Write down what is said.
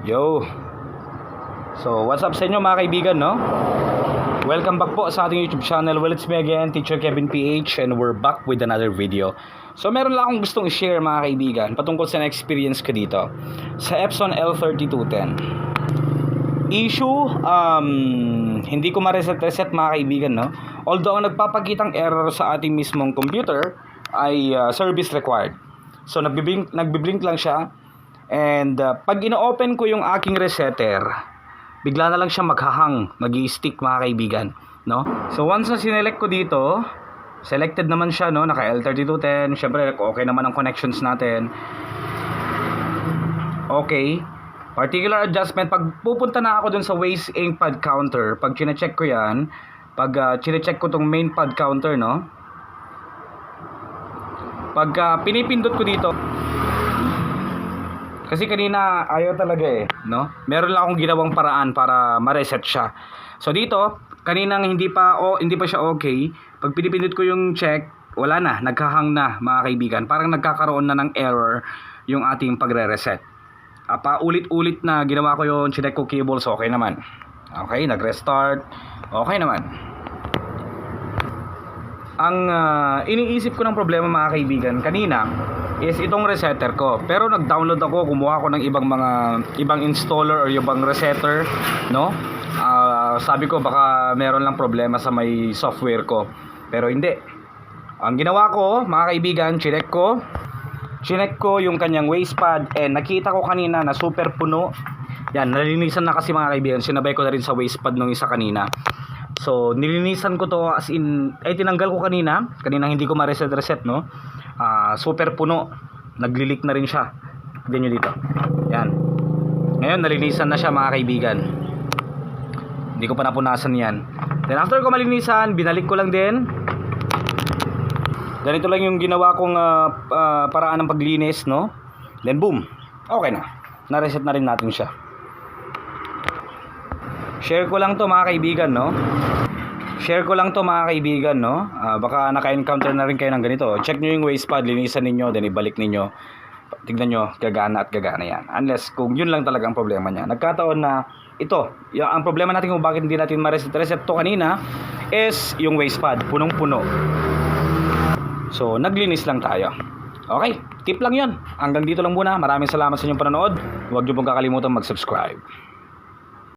Yo. So, what's up sa inyo mga kaibigan, no? Welcome back po sa ating YouTube channel. Well, it's me again, Teacher Kevin PH, and we're back with another video. So, meron lang akong gustong i-share mga kaibigan patungkol sa na-experience ko dito sa Epson L3210. Issue, hindi ko ma-reset mga kaibigan, no? Although ang nagpapakitang error sa ating mismong computer ay service required. So, nagbiblink lang siya. And pag ino-open ko yung aking resetter, bigla na lang siya maghahang, magi-stick mga kaibigan, no? So once na sinelect ko dito, selected naman siya, no? Naka L3210, syempre okay naman ang connections natin. Okay. Particular adjustment, pag pupunta na ako dun sa waste ink pad counter, pag chine-check ko yan, pag chine-check ko tong main pad counter, no? Pag pinipindot ko dito, kasi kanina ayaw talaga no? Meron lang akong ginawang paraan para ma-reset siya. So dito, kaninang hindi pa siya okay. Pag pinipindot ko yung check, wala na, naghahang na mga kaibigan. Parang nagkakaroon na ng error yung ating pagre-reset. Paulit-ulit na ginawa ko yung chinek ko cables, okay naman. Okay, nag-restart, okay naman. Ang iniisip ko ng problema mga kaibigan kanina is itong resetter ko. Pero nag-download ako, kumuha ko ng ibang installer or ibang resetter, no? Sabi ko baka meron lang problema sa may software ko. Pero hindi. Ang ginawa ko, mga kaibigan, chinek ko yung kanyang waste pad, and nakita ko kanina na super puno. Yan, nalinisan na kasi mga kaibigan. Sinabay ko na rin sa waste pad nung isa kanina. So, nilinisan ko to as in, tinanggal ko kanina hindi ko ma-reset, no? Super puno, naglilik na rin siya. Tignan nyo dito, yan. Ngayon nalinisan na siya mga kaibigan, hindi ko pa napunasan yan. Then after ko malinisan, binalik ko lang din. Ganito lang yung ginawa kong paraan ng paglinis, no? Then boom, okay na, na-reset na rin natin siya. Share ko lang to mga kaibigan, no? Baka naka-encounter na rin kayo ng ganito. Check nyo yung waste pad, linisan ninyo, then ibalik ninyo. Tignan nyo, gagana yan. Unless kung yun lang talaga ang problema niya. Nagkataon na ito, ang problema natin kung bakit hindi natin ma-reset to kanina is yung waste pad, punong-puno. So, naglinis lang tayo. Okay, tip lang yun. Hanggang dito lang muna. Maraming salamat sa inyong panonood. Huwag nyo pong kakalimutan mag-subscribe.